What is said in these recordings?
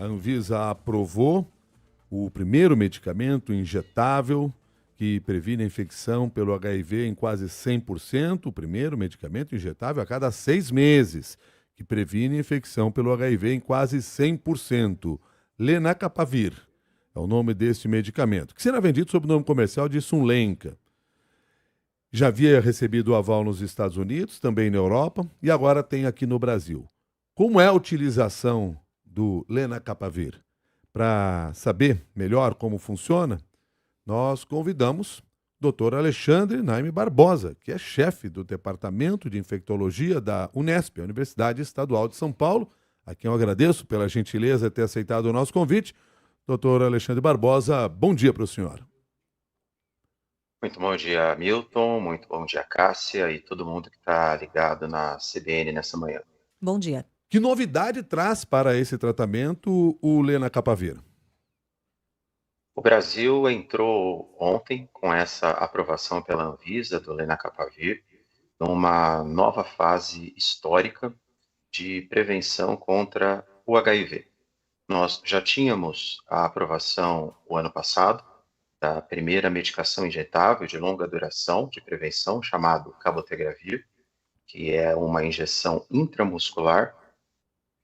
A Anvisa aprovou o primeiro medicamento injetável que previne a infecção pelo HIV em quase 100%, o primeiro medicamento injetável a cada 6 meses, que previne a infecção pelo HIV em quase 100%. Lenacapavir é o nome deste medicamento, que será vendido sob o nome comercial de Sunlenca. Já havia recebido o aval nos Estados Unidos, também na Europa, e agora tem aqui no Brasil. Como é a utilização do Lenacapavir? Para saber melhor como funciona, nós convidamos o Dr. Alexandre Naime Barbosa, que é chefe do Departamento de Infectologia da Unesp, a Universidade Estadual de São Paulo, a quem eu agradeço pela gentileza de ter aceitado o nosso convite. Dr. Alexandre Barbosa, bom dia para o senhor. Muito bom dia, Milton. Muito bom dia, Cássia e todo mundo que está ligado na CBN nessa manhã. Bom dia. Que novidade traz para esse tratamento o Lenacapavir? O Brasil entrou ontem com essa aprovação pela Anvisa do Lenacapavir numa nova fase histórica de prevenção contra o HIV. Nós já tínhamos a aprovação o ano passado da primeira medicação injetável de longa duração de prevenção, chamado cabotegravir, que é uma injeção intramuscular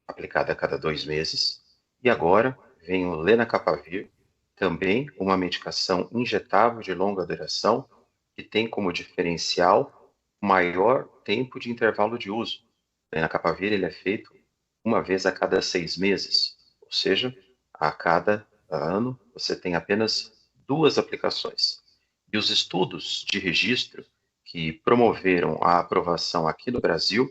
aplicada a cada 2 meses. E agora vem o Lenacapavir, também uma medicação injetável de longa duração, que tem como diferencial maior tempo de intervalo de uso. O Lenacapavir ele é feito uma vez a cada 6 meses, ou seja, a cada ano você tem apenas 2 aplicações. E os estudos de registro que promoveram a aprovação aqui no Brasil,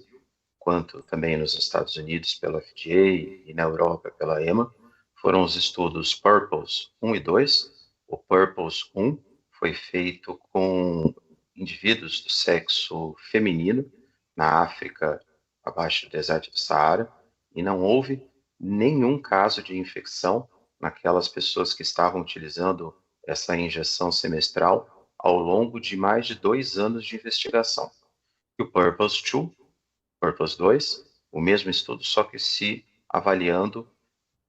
quanto também nos Estados Unidos pela FDA e na Europa pela EMA, foram os estudos Purpose 1 e 2. O Purpose 1 foi feito com indivíduos do sexo feminino na África, abaixo do deserto do Saara, e não houve nenhum caso de infecção naquelas pessoas que estavam utilizando essa injeção semestral ao longo de mais de 2 anos de investigação. E o Purpose 2, o mesmo estudo, só que se avaliando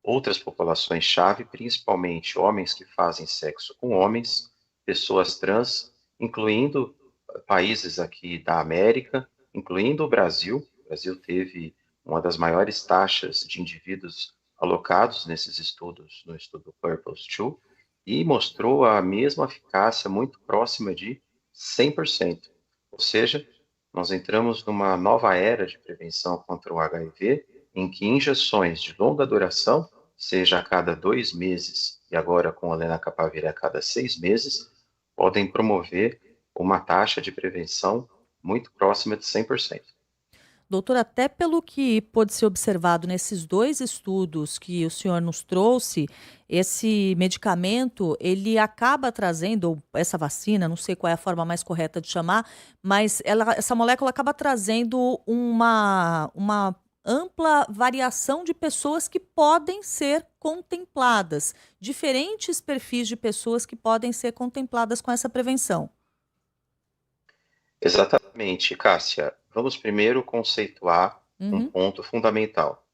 outras populações-chave, principalmente homens que fazem sexo com homens, pessoas trans, incluindo países aqui da América, incluindo o Brasil. O Brasil teve uma das maiores taxas de indivíduos alocados nesses estudos, no estudo Purpose 2, e mostrou a mesma eficácia muito próxima de 100%. Ou seja, nós entramos numa nova era de prevenção contra o HIV, em que injeções de longa duração, seja a cada 2 meses e agora com a Lenacapavir a cada 6 meses, podem promover uma taxa de prevenção muito próxima de 100%. Doutor, até pelo que pôde ser observado nesses 2 estudos que o senhor nos trouxe, esse medicamento, ele acaba trazendo, ou essa vacina, não sei qual é a forma mais correta de chamar, mas essa molécula acaba trazendo uma ampla variação de pessoas que podem ser contempladas, diferentes perfis de pessoas que podem ser contempladas com essa prevenção. Exatamente, Cássia. Vamos primeiro conceituar um ponto fundamental.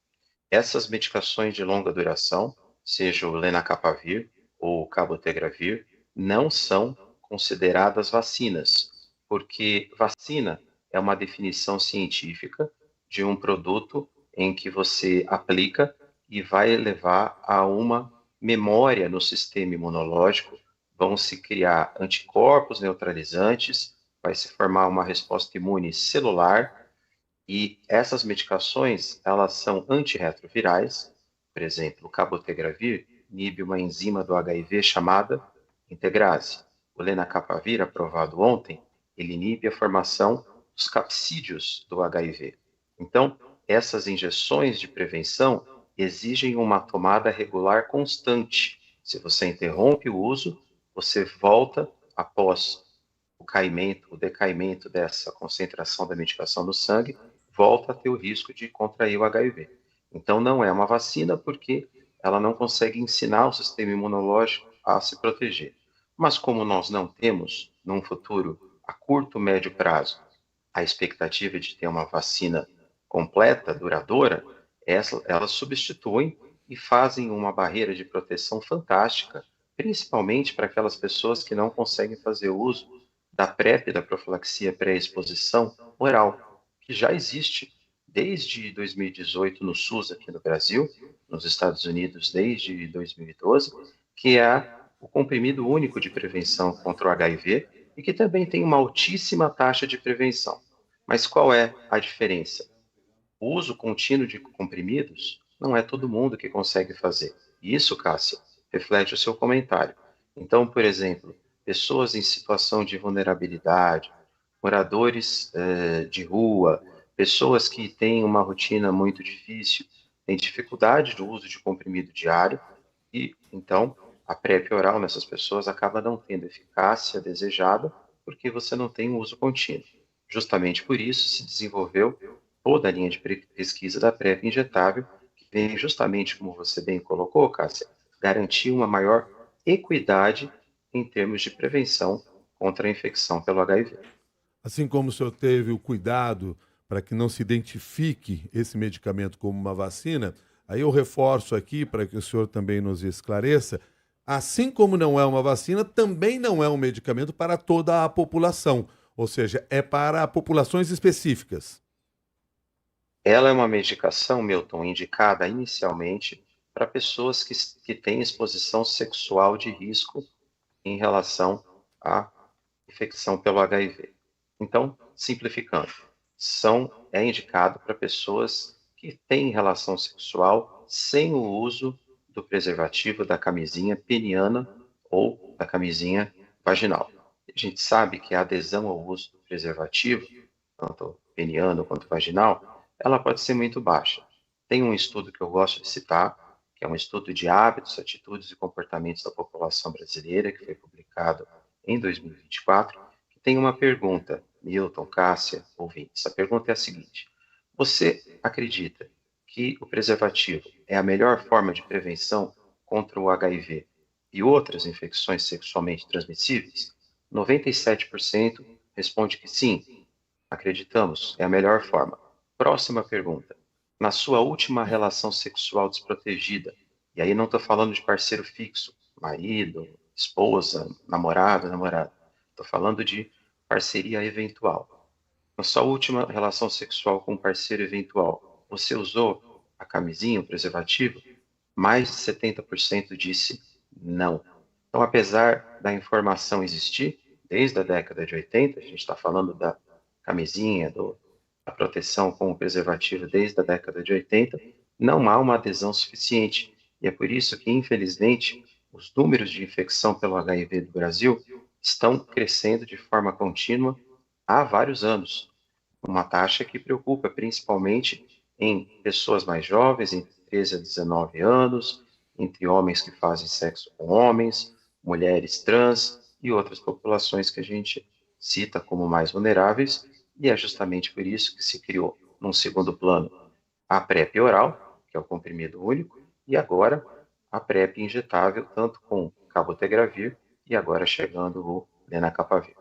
Essas medicações de longa duração, seja o Lenacapavir ou o cabotegravir, não são consideradas vacinas, porque vacina é uma definição científica de um produto em que você aplica e vai levar a uma memória no sistema imunológico, vão se criar anticorpos neutralizantes, vai se formar uma resposta imune celular, e essas medicações, elas são antirretrovirais. Por exemplo, o cabotegravir inibe uma enzima do HIV chamada integrase. O Lenacapavir, aprovado ontem, ele inibe a formação dos capsídeos do HIV. Então, essas injeções de prevenção exigem uma tomada regular constante. Se você interrompe o uso, você volta após o decaimento dessa concentração da medicação no sangue, volta a ter o risco de contrair o HIV. Então, não é uma vacina porque ela não consegue ensinar o sistema imunológico a se proteger. Mas como nós não temos, num futuro a curto, médio prazo, a expectativa de ter uma vacina completa, duradoura, elas substituem e fazem uma barreira de proteção fantástica, principalmente para aquelas pessoas que não conseguem fazer uso da PrEP, da profilaxia pré-exposição oral, que já existe desde 2018 no SUS aqui no Brasil, nos Estados Unidos desde 2012, que é o comprimido único de prevenção contra o HIV e que também tem uma altíssima taxa de prevenção. Mas qual é a diferença? O uso contínuo de comprimidos não é todo mundo que consegue fazer. E isso, Cássia, reflete o seu comentário. Então, por exemplo, pessoas em situação de vulnerabilidade, moradores de rua, pessoas que têm uma rotina muito difícil, têm dificuldade do uso de comprimido diário e, então, a PrEP oral nessas pessoas acaba não tendo eficácia desejada porque você não tem um uso contínuo. Justamente por isso se desenvolveu toda a linha de pesquisa da PrEP injetável, que vem justamente, como você bem colocou, Cássia, garantir uma maior equidade em termos de prevenção contra a infecção pelo HIV. Assim como o senhor teve o cuidado para que não se identifique esse medicamento como uma vacina, aí eu reforço aqui para que o senhor também nos esclareça, assim como não é uma vacina, também não é um medicamento para toda a população, ou seja, é para populações específicas. Ela é uma medicação, Milton, indicada inicialmente para pessoas que têm exposição sexual de risco em relação à infecção pelo HIV. Então, simplificando, é indicado para pessoas que têm relação sexual sem o uso do preservativo da camisinha peniana ou da camisinha vaginal. A gente sabe que a adesão ao uso do preservativo, tanto peniano quanto vaginal, ela pode ser muito baixa. Tem um estudo que eu gosto de citar, que é um estudo de hábitos, atitudes e comportamentos da população brasileira, que foi publicado em 2024, que tem uma pergunta, Milton, Cássia, ouvintes. A pergunta é a seguinte: você acredita que o preservativo é a melhor forma de prevenção contra o HIV e outras infecções sexualmente transmissíveis? 97% responde que sim, acreditamos, é a melhor forma. Próxima pergunta. Na sua última relação sexual desprotegida, e aí não estou falando de parceiro fixo, marido, esposa, namorada, estou falando de parceria eventual. Na sua última relação sexual com um parceiro eventual, você usou a camisinha, o preservativo? Mais de 70% disse não. Então, apesar da informação existir, desde a década de 80, a gente está falando da camisinha, da proteção com o preservativo desde a década de 80, não há uma adesão suficiente. E é por isso que, infelizmente, os números de infecção pelo HIV do Brasil estão crescendo de forma contínua há vários anos. Uma taxa que preocupa principalmente em pessoas mais jovens, entre 13 a 19 anos, entre homens que fazem sexo com homens, mulheres trans e outras populações que a gente cita como mais vulneráveis, e é justamente por isso que se criou, num segundo plano, a PrEP oral, que é o comprimido único, e agora a PrEP injetável, tanto com cabotegravir e agora chegando o lenacapavir.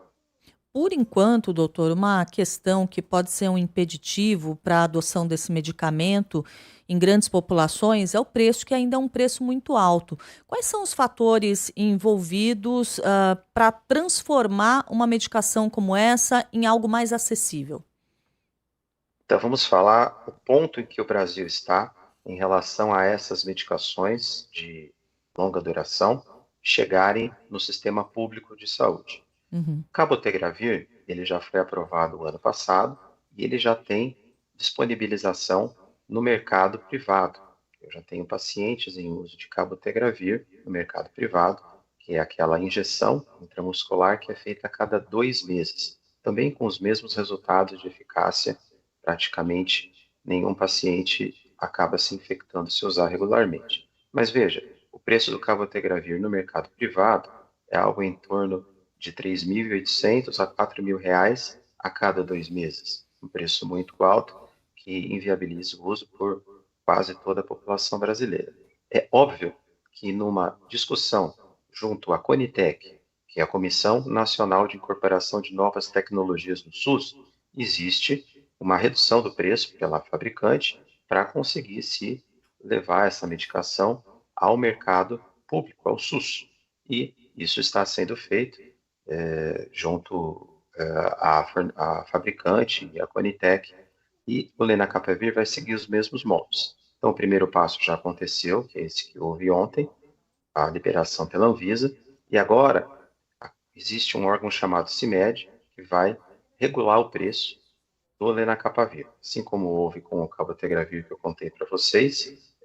Por enquanto, doutor, uma questão que pode ser um impeditivo para a adoção desse medicamento em grandes populações é o preço, que ainda é um preço muito alto. Quais são os fatores envolvidos para transformar uma medicação como essa em algo mais acessível? Então, vamos falar o ponto em que o Brasil está em relação a essas medicações de longa duração chegarem no sistema público de saúde. Uhum. O cabotegravir, ele já foi aprovado o ano passado e ele já tem disponibilização no mercado privado. Eu já tenho pacientes em uso de cabotegravir no mercado privado, que é aquela injeção intramuscular que é feita a cada 2 meses, também com os mesmos resultados de eficácia. Praticamente nenhum paciente acaba se infectando se usar regularmente. Mas veja, o preço do cabotegravir no mercado privado é algo em torno de R$ 3.800 a R$ 4.000 a cada 2 meses. Um preço muito alto que inviabiliza o uso por quase toda a população brasileira. É óbvio que numa discussão junto à Conitec, que é a Comissão Nacional de Incorporação de Novas Tecnologias no SUS, existe uma redução do preço pela fabricante para conseguir se levar essa medicação ao mercado público, ao SUS. E isso está sendo feito junto à fabricante e à Conitec, e o lenacapavir vai seguir os mesmos moldes. Então, o primeiro passo já aconteceu, que é esse que houve ontem, a liberação pela Anvisa, e agora existe um órgão chamado CIMED, que vai regular o preço do lenacapavir. Assim como houve com o cabotegravir que eu contei para vocês,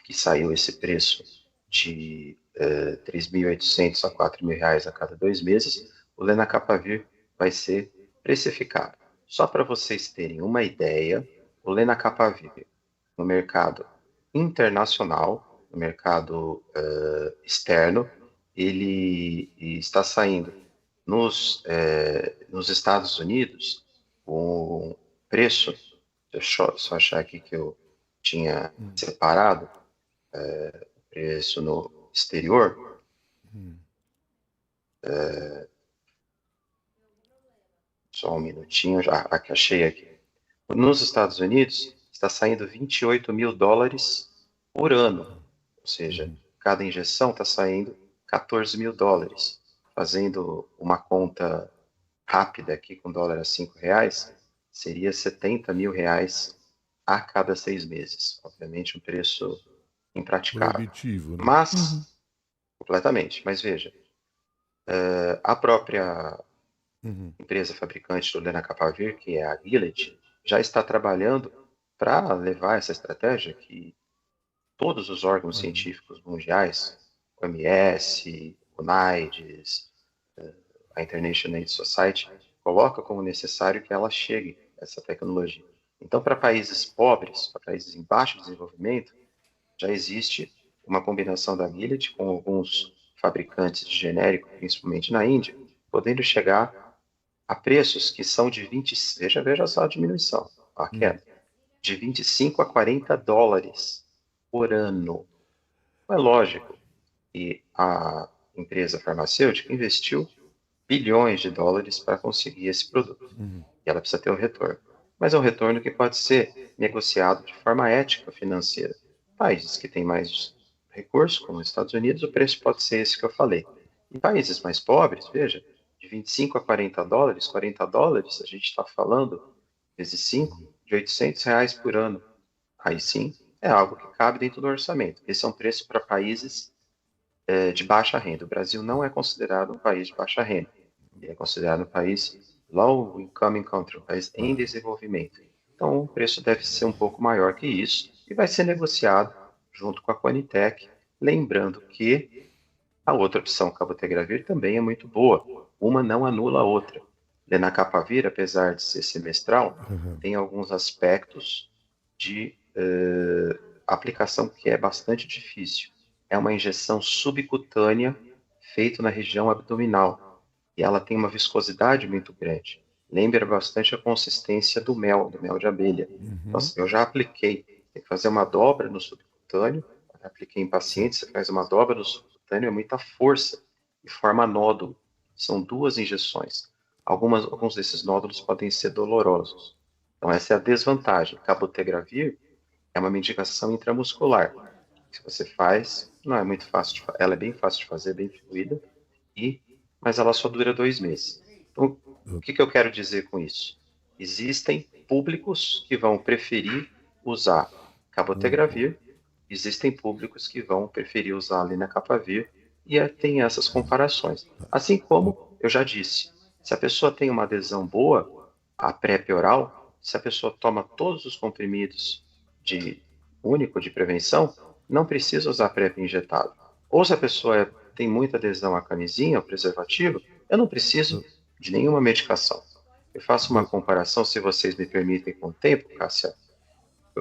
que saiu esse preço de R$3.800 a R$4.000 a cada 2 meses, o lenacapavir vai ser precificado. Só para vocês terem uma ideia, o lenacapavir no mercado internacional, no mercado externo, ele está saindo nos Estados Unidos com preço, deixa eu só achar aqui que eu tinha separado o preço no exterior. Só um minutinho, já aqui, achei aqui. Nos Estados Unidos, está saindo $28.000 por ano. Ou seja, cada injeção está saindo $14.000. Fazendo uma conta rápida aqui, com dólar a R$5, seria R$70.000 a cada 6 meses. Obviamente, um preço impraticável. Proibitivo, né? Mas, completamente. Mas veja, a própria empresa fabricante do lenacapavir, que é a Gilead, já está trabalhando para levar essa estratégia que todos os órgãos científicos mundiais, OMS, UNAIDS, a International AIDS Society, coloca como necessário que ela chegue, essa tecnologia. Então, para países pobres, para países em baixo desenvolvimento, já existe uma combinação da Gilead com alguns fabricantes de genérico, principalmente na Índia, podendo chegar a preços que são de veja só a diminuição, a queda, de $25 a $40 por ano. Não é lógico que a empresa farmacêutica investiu bilhões de dólares para conseguir esse produto. E ela precisa ter um retorno. Mas é um retorno que pode ser negociado de forma ética financeira. Países que têm mais recursos, como os Estados Unidos, o preço pode ser esse que eu falei. Em países mais pobres, veja, de $25 a $40, $40, a gente está falando, vezes 5, de R$800 por ano. Aí sim, é algo que cabe dentro do orçamento. Esse é um preço para países de baixa renda. O Brasil não é considerado um país de baixa renda. Ele é considerado um país low income country, um país em desenvolvimento. Então, o preço deve ser um pouco maior que isso e vai ser negociado junto com a Conitec, lembrando que a outra opção, cabotegravir, também é muito boa. Uma não anula a outra. Lenacapavir, apesar de ser semestral, tem alguns aspectos de aplicação que é bastante difícil. É uma injeção subcutânea feita na região abdominal e ela tem uma viscosidade muito grande. Lembra bastante a consistência do mel de abelha. Então, eu já apliquei. Tem que fazer uma dobra no subcutâneo. Apliquei em pacientes, você faz uma dobra no subcutâneo, é muita força e forma nódulo. São 2 injeções. Alguns desses nódulos podem ser dolorosos. Então, essa é a desvantagem. Cabotegravir é uma medicação intramuscular. Se você faz, não é muito fácil ela é bem fácil de fazer, bem fluida, mas ela só dura 2 meses. Então, o que eu quero dizer com isso? Existem públicos que vão preferir usar cabotegravir, existem públicos que vão preferir usar lenacapavir, e tem essas comparações. Assim como eu já disse, se a pessoa tem uma adesão boa à PrEP oral, se a pessoa toma todos os comprimidos único de prevenção, não precisa usar PrEP injetável. Ou se a pessoa tem muita adesão à camisinha, ao preservativo, eu não preciso de nenhuma medicação. Eu faço uma comparação, se vocês me permitem, com o tempo, Cássia.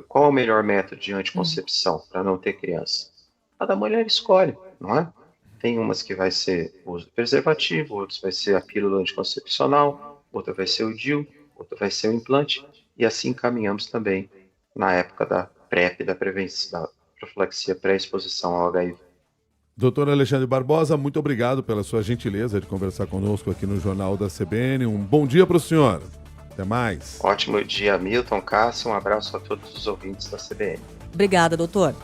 Qual é o melhor método de anticoncepção para não ter criança? A da mulher escolhe, não é? Tem umas que vai ser o uso do preservativo, outras vai ser a pílula anticoncepcional, outra vai ser o DIU, outra vai ser o implante, e assim caminhamos também na época da PrEP, da prevenção, da profilaxia pré-exposição ao HIV. Doutor Alexandre Barbosa, muito obrigado pela sua gentileza de conversar conosco aqui no Jornal da CBN. Um bom dia para o senhor. Até mais. Ótimo dia, Milton, Cássio. Um abraço a todos os ouvintes da CBN. Obrigada, doutor.